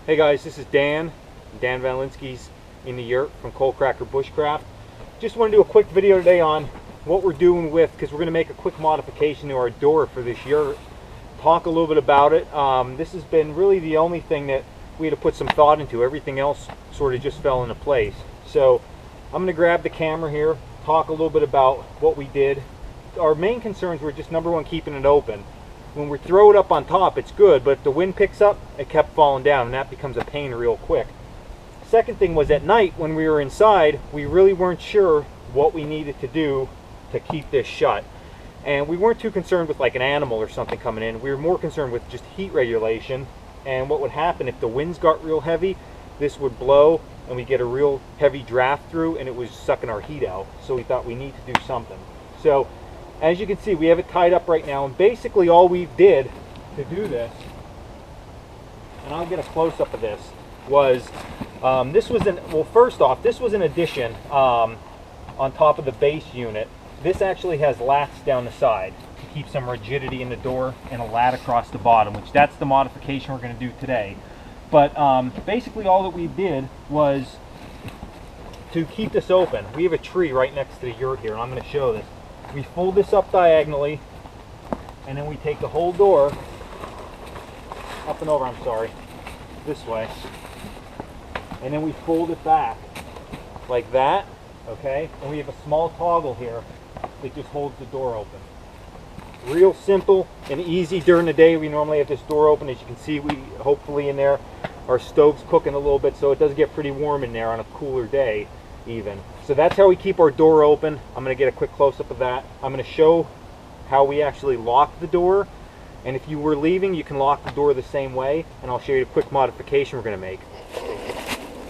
Hey guys, this is Dan Vanlinsky's in the Yurt from Bushcraft. Just want to do a quick video today on what we're doing with, because we're going to make a quick modification to our door for this Yurt. Talk a little bit about it. This has been really the only thing that we had to put some thought into. Everything else sort of just fell into place. So I'm going to grab the camera here, talk a little bit about what we did. Our main concerns were just number one, keeping it open. When we throw it up on top, it's good, but if the wind picks up, it kept falling down, and that becomes a pain real quick. Second thing was, at night when we were inside, we really weren't sure what we needed to do to keep this shut. And we weren't too concerned with like an animal or something coming in. We were more concerned with just heat regulation, and what would happen if the winds got real heavy, this would blow and we get a real heavy draft through, and it was sucking our heat out. So we thought we need to do something. So as you can see, we have it tied up right now, and basically all we did to do this, and I'll get a close-up of this, was this was first off, this was an addition on top of the base unit. This actually has lats down the side to keep some rigidity in the door, and a lat across the bottom, which that's the modification we're going to do today. But basically all that we did was to keep this open. We have a tree right next to the Yurt here, and I'm going to show this. We fold this up diagonally, and then we take the whole door up and over, this way, and then we fold it back like that, okay? And we have a small toggle here that just holds the door open. Real simple and easy during the day. We normally have this door open. As you can see, we hopefully in there, our stove's cooking a little bit, so it does get pretty warm in there on a cooler day even. So that's how we keep our door open. I'm going to get a quick close-up of that. I'm going to show how we actually lock the door, and if you were leaving, you can lock the door the same way, and I'll show you a quick modification we're going to make.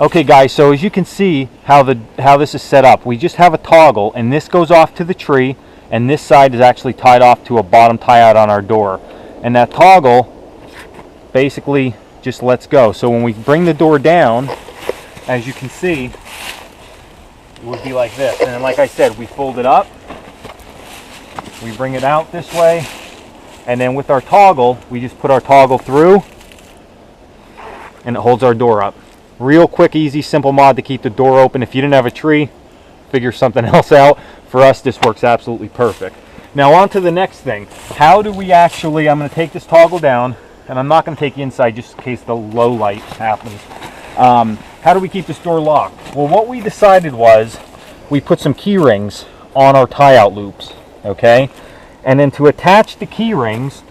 Okay guys, so as you can see how this is set up, we just have a toggle, and this goes off to the tree, and this side is actually tied off to a bottom tie out on our door, and that toggle basically just lets go. So when we bring the door down, as you can see, it would be like this. And then, like I said, we fold it up, we bring it out this way, and then with our toggle, we just put our toggle through, and it holds our door up. Real quick, easy, simple mod to keep the door open. If you didn't have a tree, figure something else out. For us, this works absolutely perfect. Now on to the next thing. How do we actually, I'm going to take this toggle down, and I'm not going to take you inside just in case the low light happens. How do we keep this door locked? Well, what we decided was we put some key rings on our tie-out loops, okay? And then to attach the key rings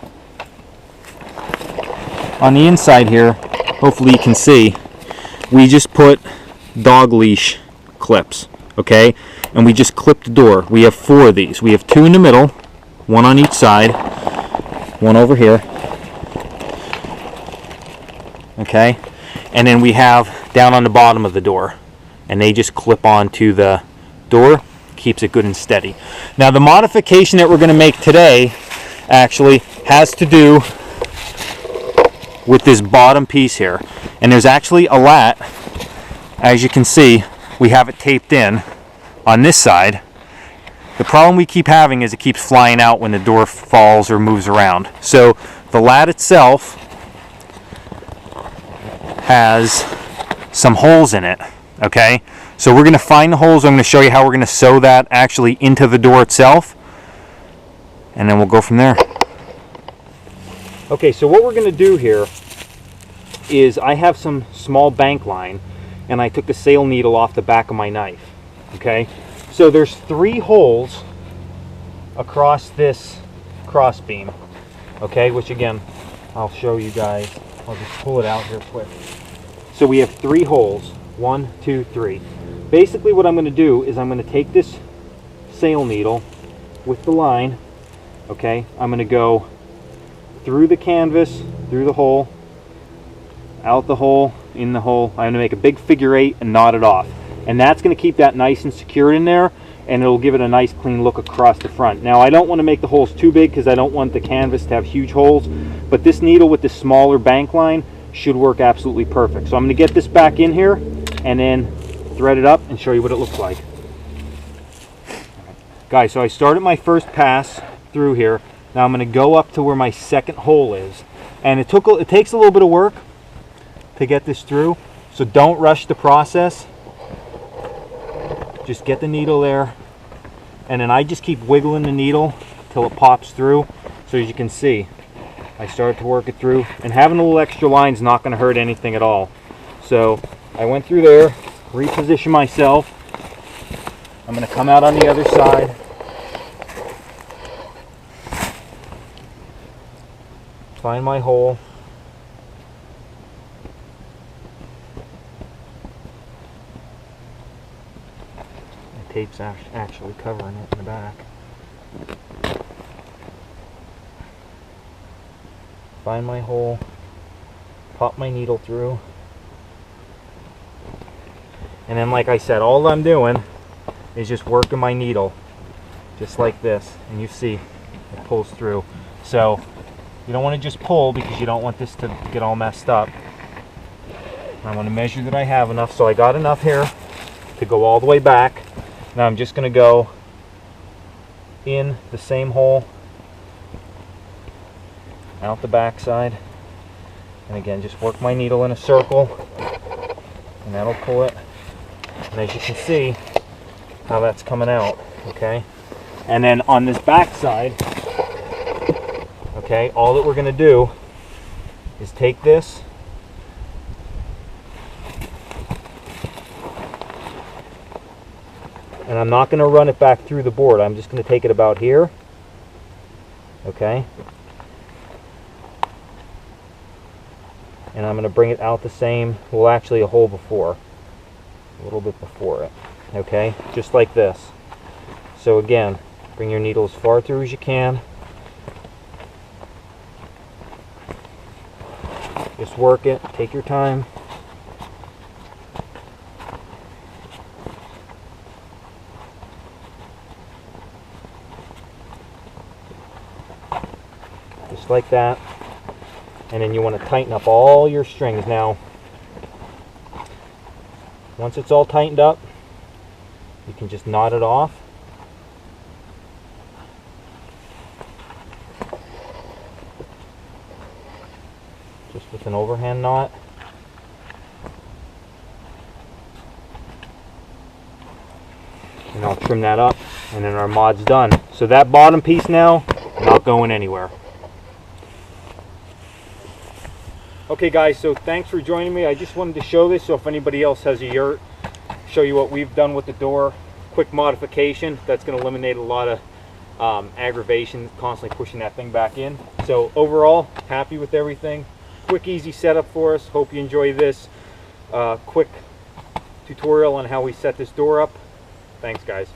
on the inside here, hopefully you can see, we just put dog leash clips, okay? And we just clip the door. We have 4 of these. We have 2 in the middle, 1 on each side, 1 over here, okay? And then we have down on the bottom of the door, and they just clip onto the door, keeps it good and steady. Now the modification that we're going to make today actually has to do with this bottom piece here, and there's actually a lat. As you can see, we have it taped in on this side. The problem we keep having is it keeps flying out when the door falls or moves around. So the lat itself has some holes in it, okay? So we're going to find the holes. I'm going to show you how we're going to sew that actually into the door itself, and then we'll go from there. Okay, so what we're going to do here is I have some small bank line, and I took the sail needle off the back of my knife, okay? So there's 3 holes across this cross beam, okay, which again I'll show you guys. I'll just pull it out here quick. So we have 3 holes, 1, 2, 3. Basically what I'm going to do is I'm going to take this sail needle with the line, okay, I'm going to go through the canvas, through the hole, out the hole, in the hole. I'm going to make a big figure 8 and knot it off. And that's going to keep that nice and secure in there, and it'll give it a nice clean look across the front. Now I don't want to make the holes too big because I don't want the canvas to have huge holes, but this needle with this smaller bank line should work absolutely perfect. So I'm going to get this back in here and then thread it up and show you what it looks like. Guys, so I started my first pass through here. Now I'm going to go up to where my second hole is, and it takes a little bit of work, to get this through, so don't rush the process. Just get the needle there, and then I just keep wiggling the needle till it pops through. So as you can see, I started to work it through, and having a little extra line is not going to hurt anything at all. So I went through there, reposition myself. I'm going to come out on the other side. Find my hole. The tape's actually covering it in the back. Find my hole, pop my needle through, and then like I said, all I'm doing is just working my needle just like this, and you see it pulls through. So you don't want to just pull, because you don't want this to get all messed up. I want to measure that I have enough, so I got enough here to go all the way back. Now I'm just going to go in the same hole, out the back side, and again just work my needle in a circle, and that'll pull it. And as you can see how that's coming out, okay? And then on this back side, okay, all that we're going to do is take this and I'm not going to run it back through the board. I'm just going to take it about here, okay? And I'm going to bring it out the same, well actually a hole before, a little bit before it, okay? Just like this. So again, bring your needle as far through as you can. Just work it, take your time. Just like that. And then you want to tighten up all your strings. Now, once it's all tightened up, you can just knot it off. Just with an overhand knot. And I'll trim that up, and then our mod's done. So that bottom piece now, not going anywhere. Okay guys, so thanks for joining me. I just wanted to show this, so if anybody else has a yurt, show you what we've done with the door. Quick modification that's going to eliminate a lot of aggravation, constantly pushing that thing back in. So overall, happy with everything. Quick, easy setup for us. Hope you enjoy this quick tutorial on how we set this door up. Thanks guys.